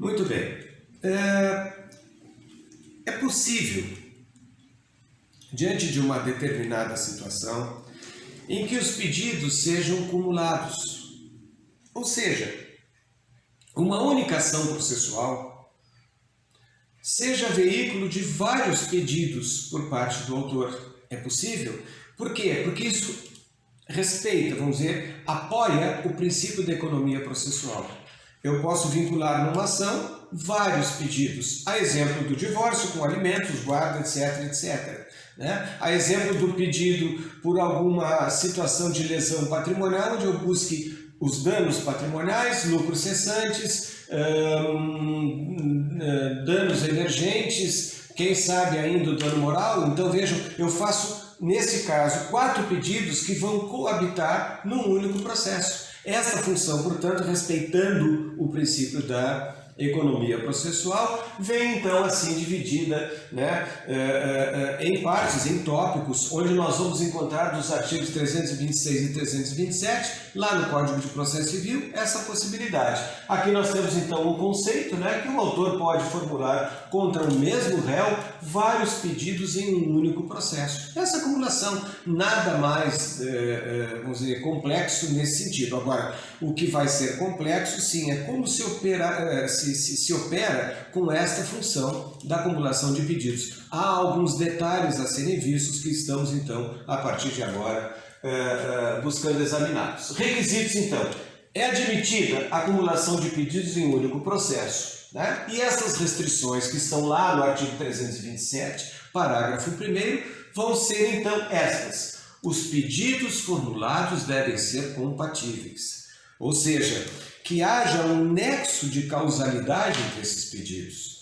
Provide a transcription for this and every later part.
Muito bem. É possível, diante de uma determinada situação, em que os pedidos sejam cumulados, ou seja, uma única ação processual seja veículo de vários pedidos por parte do autor. É possível? Por quê? Porque isso respeita, vamos dizer, apoia o princípio da economia processual. Eu posso vincular numa ação vários pedidos, a exemplo do divórcio com alimentos, guarda, etc, etc. Né? A exemplo do pedido por alguma situação de lesão patrimonial, onde eu busque os danos patrimoniais, lucros cessantes, danos emergentes, quem sabe ainda o dano moral. Então vejam, eu faço, nesse caso, 4 pedidos que vão coabitar num único processo. Essa função, portanto, respeitando o princípio da economia processual, vem então assim dividida, né, em partes, em tópicos, onde nós vamos encontrar dos artigos 326 e 327, lá no Código de Processo Civil, essa possibilidade. Aqui nós temos então um conceito, né, que o autor pode formular contra o mesmo réu vários pedidos em um único processo. Essa acumulação nada mais, vamos dizer, complexo nesse sentido. Agora, o que vai ser complexo, sim, é como se opera, se opera com esta função da acumulação de pedidos. Há alguns detalhes a serem vistos que estamos, então, a partir de agora, buscando examiná-los. Requisitos, então. É admitida a acumulação de pedidos em um único processo, né? E essas restrições que estão lá no artigo 327, parágrafo 1º, vão ser, então, estas. Os pedidos formulados devem ser compatíveis. Ou seja, que haja um nexo de causalidade entre esses pedidos.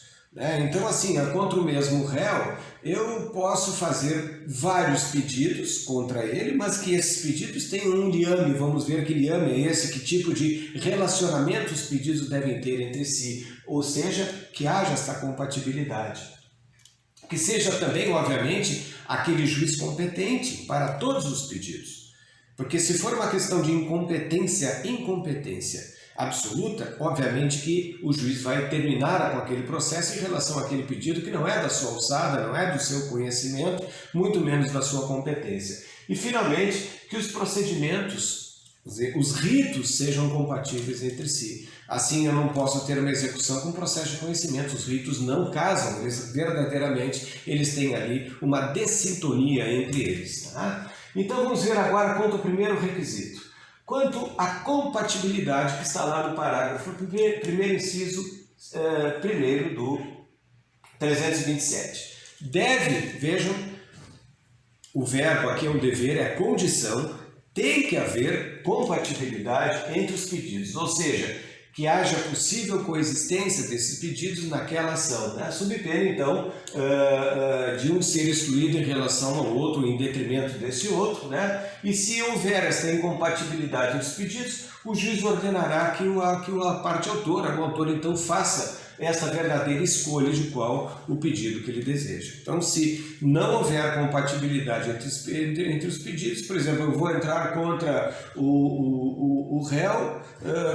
Então, assim, contra o mesmo réu, eu posso fazer vários pedidos contra ele, mas que esses pedidos tenham um liame. Vamos ver que liame é esse, que tipo de relacionamento os pedidos devem ter entre si. Ou seja, que haja essa compatibilidade. Que seja também, obviamente, aquele juiz competente para todos os pedidos. Porque se for uma questão de incompetência absoluta, obviamente que o juiz vai terminar com aquele processo em relação àquele pedido que não é da sua alçada, não é do seu conhecimento, muito menos da sua competência. E, finalmente, que os procedimentos, os ritos sejam compatíveis entre si. Assim, eu não posso ter uma execução com processo de conhecimento. Os ritos não casam, verdadeiramente, eles têm ali uma dessintonia entre eles. Tá? Então, vamos ver agora quanto ao primeiro requisito. Quanto à compatibilidade que está lá no parágrafo 1º inciso 1º do 327. Deve, vejam, o verbo aqui é um dever, é condição, tem que haver compatibilidade entre os pedidos, ou seja, que haja possível coexistência desses pedidos naquela ação, né? Sob pena, então, de um ser excluído em relação ao outro, em detrimento desse outro, né? E se houver essa incompatibilidade entre os pedidos, o juiz ordenará que a parte autora, o autor, então, faça essa verdadeira escolha de qual o pedido que ele deseja. Então, se não houver compatibilidade entre os pedidos, por exemplo, eu vou entrar contra o réu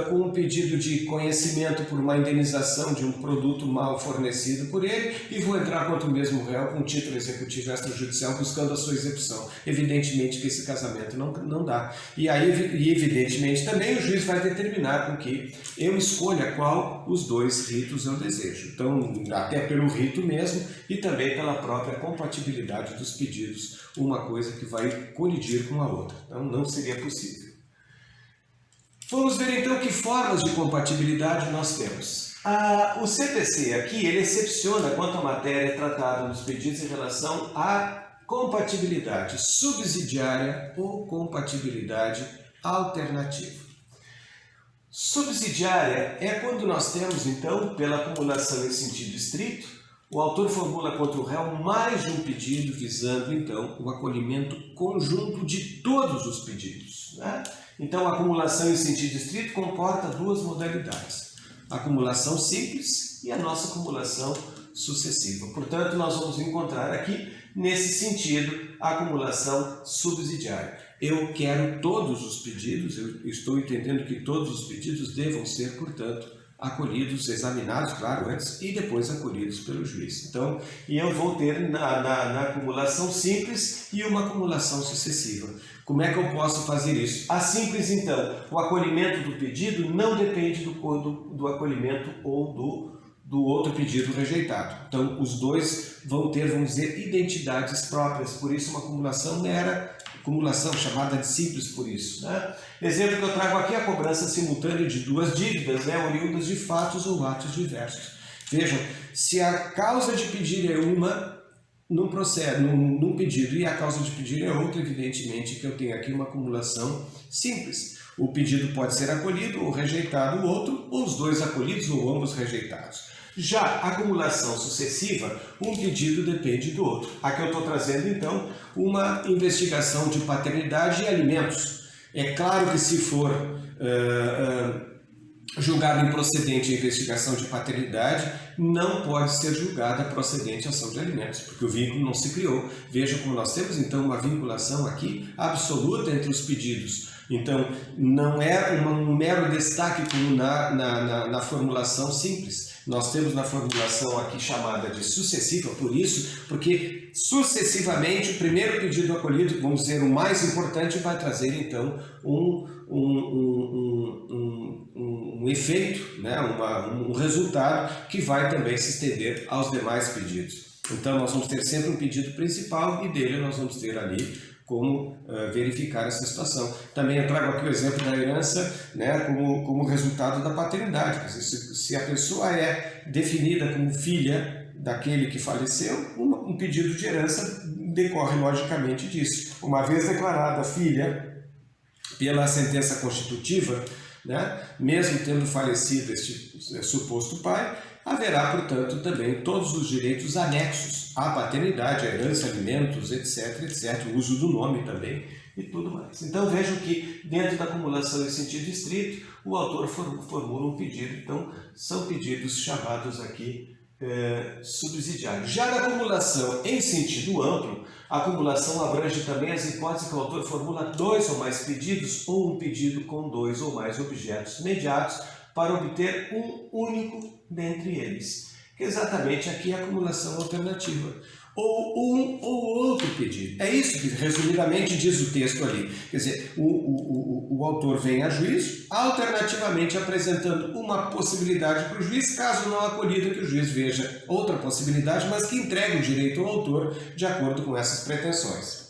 com um pedido de conhecimento por uma indenização de um produto mal fornecido por ele e vou entrar contra o mesmo réu com título executivo extrajudicial buscando a sua execução. Evidentemente que esse casamento não dá. E aí, evidentemente, também o juiz vai determinar com que eu escolha qual os dois ritos eu desejo. Então, até pelo rito mesmo e também pela própria compatibilidade dos pedidos, uma coisa que vai colidir com a outra. Então, não seria possível. Vamos ver então que formas de compatibilidade nós temos. O CPC aqui, ele excepciona quanto à matéria tratada nos pedidos em relação à compatibilidade subsidiária ou compatibilidade alternativa. Subsidiária é quando nós temos, então, pela acumulação em sentido estrito, o autor formula contra o réu mais de um pedido visando, então, o acolhimento conjunto de todos os pedidos, né? Então, a acumulação em sentido estrito comporta duas modalidades, a acumulação simples e a nossa acumulação sucessiva. Portanto, nós vamos encontrar aqui, nesse sentido, a acumulação subsidiária. Eu quero todos os pedidos, eu estou entendendo que todos os pedidos devam ser, portanto, acolhidos, examinados, claro, antes, e depois acolhidos pelo juiz. Então, e eu vou ter na acumulação simples e uma acumulação sucessiva. Como é que eu posso fazer isso? A simples, então, o acolhimento do pedido não depende do acolhimento ou do outro pedido rejeitado. Então, os dois vão ter, vamos dizer, identidades próprias, por isso uma acumulação mera, acumulação chamada de simples por isso. Né? Exemplo que eu trago aqui é a cobrança simultânea de duas dívidas, né, oriundas de fatos ou atos diversos. Vejam, se a causa de pedir é uma num pedido e a causa de pedir é outra, evidentemente que eu tenho aqui uma acumulação simples. O pedido pode ser acolhido ou rejeitado o outro, ou os dois acolhidos ou ambos rejeitados. Já a acumulação sucessiva, um pedido depende do outro. Aqui eu estou trazendo, então, uma investigação de paternidade e alimentos. É claro que se for julgado improcedente a investigação de paternidade, não pode ser julgada procedente a ação de alimentos, porque o vínculo não se criou. Veja como nós temos, então, uma vinculação aqui absoluta entre os pedidos. Então, não é um mero destaque como na formulação simples. Nós temos na formulação aqui chamada de sucessiva, por isso, porque sucessivamente o primeiro pedido acolhido, vamos dizer, o mais importante, vai trazer então um efeito, né? Um resultado que vai também se estender aos demais pedidos. Então nós vamos ter sempre um pedido principal e dele nós vamos ter ali como verificar essa situação. Também eu trago aqui o exemplo da herança, né, como resultado da paternidade. Se a pessoa é definida como filha daquele que faleceu, um pedido de herança decorre logicamente disso. Uma vez declarada filha pela sentença constitutiva, né, mesmo tendo falecido este suposto pai, haverá, portanto, também todos os direitos anexos à paternidade, à herança, alimentos, etc, etc, o uso do nome também e tudo mais. Então vejam que dentro da acumulação em sentido estrito, o autor formula um pedido, então são pedidos chamados aqui subsidiários. Já na acumulação em sentido amplo, a acumulação abrange também as hipóteses que o autor formula dois ou mais pedidos ou um pedido com dois ou mais objetos mediados para obter um único dentre eles, que exatamente aqui é a acumulação alternativa, ou um ou outro pedido. É isso que resumidamente diz o texto ali. Quer dizer, o autor vem a juízo, alternativamente apresentando uma possibilidade para o juiz, caso não acolhida, que o juiz veja outra possibilidade, mas que entregue o direito ao autor de acordo com essas pretensões.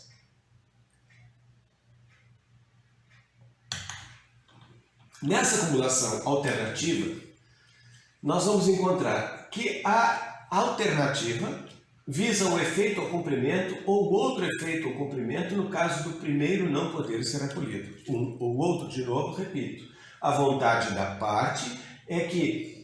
Nessa acumulação alternativa, nós vamos encontrar que a alternativa visa um efeito ao cumprimento ou outro efeito ao cumprimento no caso do primeiro não poder ser acolhido. Um ou outro, de novo, repito, a vontade da parte é que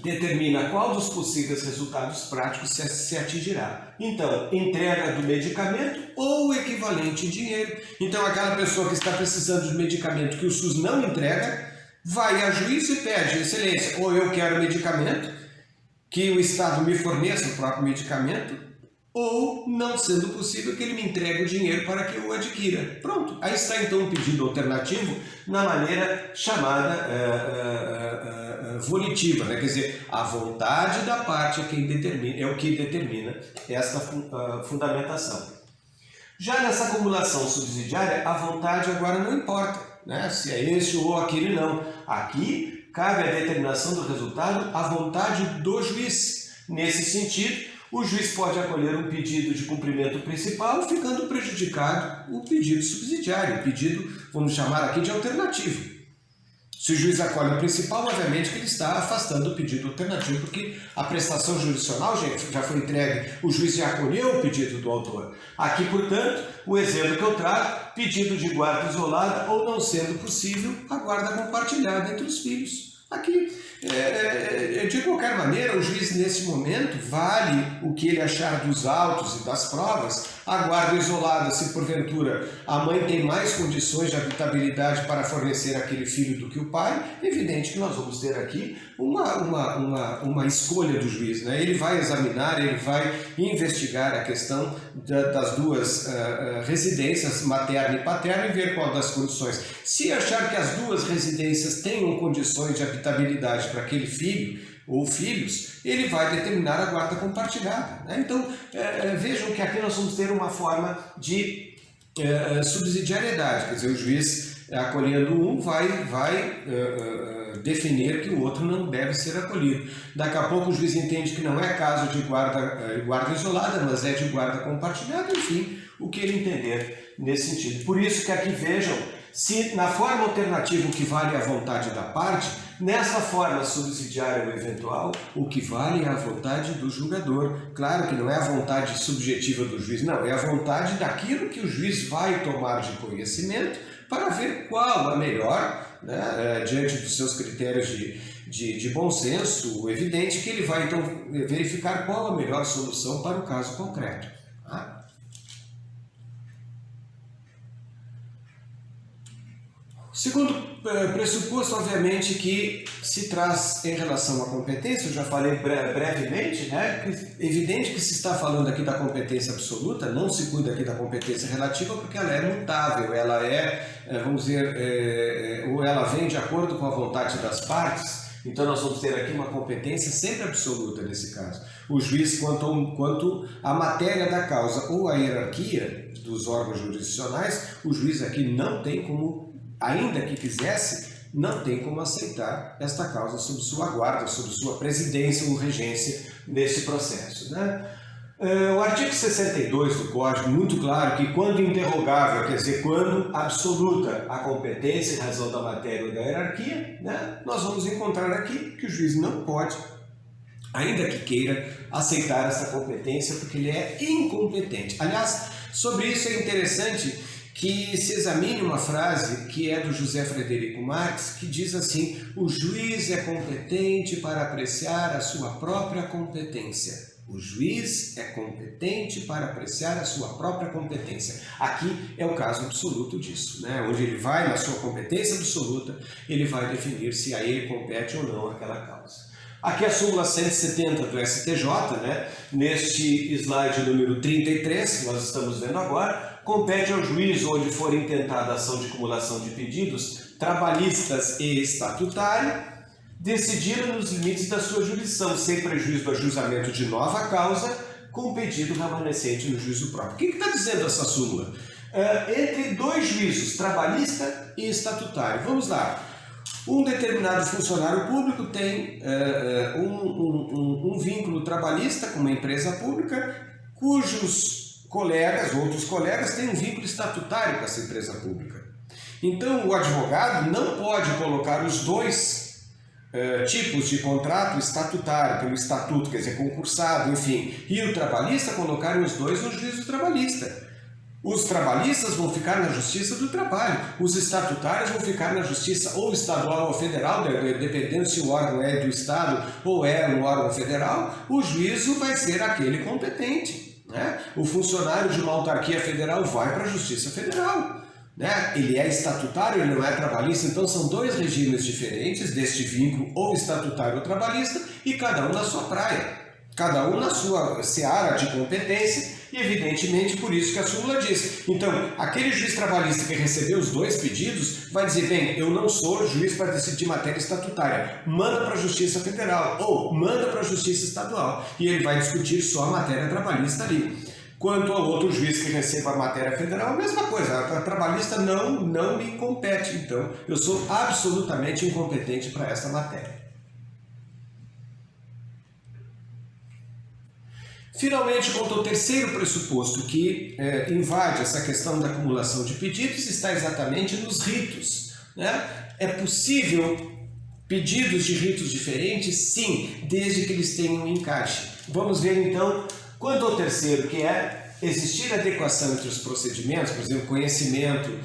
determina qual dos possíveis resultados práticos se atingirá. Então, entrega do medicamento ou o equivalente em dinheiro. Então, aquela pessoa que está precisando de medicamento que o SUS não entrega, vai a juízo e pede, excelência, ou eu quero medicamento, que o Estado me forneça o próprio medicamento, ou, não sendo possível, que ele me entregue o dinheiro para que eu o adquira. Pronto, aí está então um pedido alternativo na maneira chamada volitiva, né? Quer dizer, a vontade da parte é o que determina essa fundamentação. Já nessa acumulação subsidiária, a vontade agora não importa, né? Se é esse ou aquele não. Aqui cabe a determinação do resultado à vontade do juiz. Nesse sentido, o juiz pode acolher um pedido de cumprimento principal, ficando prejudicado o pedido subsidiário, o pedido, vamos chamar aqui de alternativo. Se o juiz acolhe o principal, obviamente que ele está afastando o pedido alternativo, porque a prestação jurisdicional já foi entregue, o juiz já acolheu o pedido do autor. Aqui, portanto, o exemplo que eu trago, pedido de guarda isolada ou, não sendo possível, a guarda compartilhada entre os filhos. Aqui, de qualquer maneira, o juiz nesse momento vale o que ele achar dos autos e das provas A guarda isolada, se porventura a mãe tem mais condições de habitabilidade para fornecer aquele filho do que o pai, é evidente que nós vamos ter aqui uma escolha do juiz, né? Ele vai examinar, ele vai investigar a questão das duas residências, materna e paterna, e ver qual das condições. Se achar que as duas residências tenham condições de habitabilidade para aquele filho ou filhos, ele vai determinar a guarda compartilhada, né? Então, vejam que aqui nós vamos ter uma forma de subsidiariedade, quer dizer, o juiz acolhendo um vai definir que o outro não deve ser acolhido. Daqui a pouco o juiz entende que não é caso de guarda isolada, mas é de guarda compartilhada, enfim, o que ele entender nesse sentido. Por isso que aqui vejam, se na forma alternativa o que vale é a vontade da parte, nessa forma subsidiária ou eventual, o que vale é a vontade do julgador. Claro que não é a vontade subjetiva do juiz, não, é a vontade daquilo que o juiz vai tomar de conhecimento para ver qual a melhor, né, diante dos seus critérios de bom senso, evidente que ele vai então verificar qual a melhor solução para o caso concreto. Tá? Segundo pressuposto, obviamente, que se traz em relação à competência, eu já falei brevemente, né? Evidente que se está falando aqui da competência absoluta, não se cuida aqui da competência relativa porque ela é mutável, ela vamos dizer, ou ela vem de acordo com a vontade das partes. Então nós vamos ter aqui uma competência sempre absoluta nesse caso. O juiz, quanto à matéria da causa ou à hierarquia dos órgãos jurisdicionais, o juiz aqui não tem como, ainda que quisesse, não tem como aceitar esta causa sob sua guarda, sob sua presidência ou regência nesse processo, né? O artigo 62 do Código, muito claro que quando interrogável, quer dizer, quando absoluta a competência em razão da matéria ou da hierarquia, né, nós vamos encontrar aqui que o juiz não pode, ainda que queira, aceitar essa competência porque ele é incompetente. Aliás, sobre isso é interessante que se examine uma frase que é do José Frederico Marx, que diz assim: o juiz é competente para apreciar a sua própria competência. O juiz é competente para apreciar a sua própria competência. Aqui é o caso absoluto disso, né? Onde ele vai, na sua competência absoluta, ele vai definir se a ele compete ou não aquela causa. Aqui a súmula 170 do STJ, né? Neste slide número 33, que nós estamos vendo agora, compete ao juiz onde for intentada a ação de acumulação de pedidos trabalhistas e estatutário, decidir nos limites da sua jurisdição, sem prejuízo do ajuizamento de nova causa, com pedido remanescente no juízo próprio. O que está dizendo essa súmula? Entre dois juízos, trabalhista e estatutário. Vamos lá. Um determinado funcionário público tem um vínculo trabalhista com uma empresa pública, cujos colegas, outros colegas, têm um vínculo estatutário com essa empresa pública. Então, o advogado não pode colocar os dois tipos de contrato estatutário, pelo estatuto, quer dizer, concursado, enfim, e o trabalhista colocarem os dois no juízo trabalhista. Os trabalhistas vão ficar na Justiça do Trabalho, os estatutários vão ficar na Justiça ou estadual ou federal, dependendo se o órgão é do Estado ou é um órgão federal, o juízo vai ser aquele competente, né? O funcionário de uma autarquia federal vai para a Justiça Federal, né? Ele é estatutário, ele não é trabalhista, então são dois regimes diferentes deste vínculo ou estatutário ou trabalhista e cada um na sua praia, cada um na sua seara de competência. E evidentemente por isso que a súmula diz. Então, aquele juiz trabalhista que recebeu os dois pedidos vai dizer: bem, eu não sou juiz para decidir matéria estatutária, manda para a Justiça Federal ou manda para a Justiça Estadual, e ele vai discutir só a matéria trabalhista ali. Quanto ao outro juiz que receba a matéria federal, a mesma coisa, a trabalhista não me compete, então eu sou absolutamente incompetente para essa matéria. Finalmente, quanto ao terceiro pressuposto que invade essa questão da acumulação de pedidos, está exatamente nos ritos, né? É possível pedidos de ritos diferentes? Sim, desde que eles tenham um encaixe. Vamos ver então, quanto ao terceiro, que é existir adequação entre os procedimentos, por exemplo, conhecimento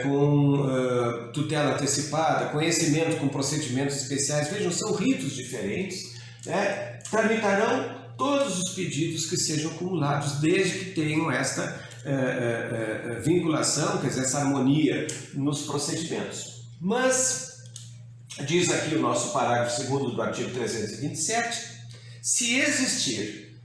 com tutela antecipada, conhecimento com procedimentos especiais, vejam, são ritos diferentes, né? Tramitarão todos os pedidos que sejam acumulados, desde que tenham esta vinculação, quer dizer, essa harmonia nos procedimentos. Mas, diz aqui o nosso parágrafo 2º do artigo 327, se existir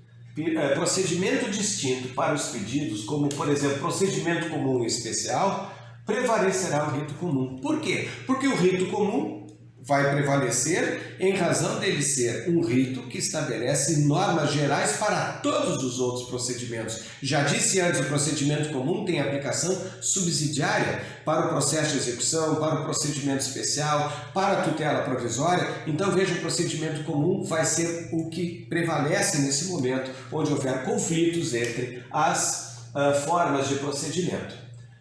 procedimento distinto para os pedidos, como, por exemplo, procedimento comum e especial, prevalecerá o rito comum. Por quê? Porque o rito comum vai prevalecer em razão dele ser um rito que estabelece normas gerais para todos os outros procedimentos. Já disse antes, o procedimento comum tem aplicação subsidiária para o processo de execução, para o procedimento especial, para a tutela provisória. Então veja, o procedimento comum vai ser o que prevalece nesse momento, onde houver conflitos entre as formas de procedimento.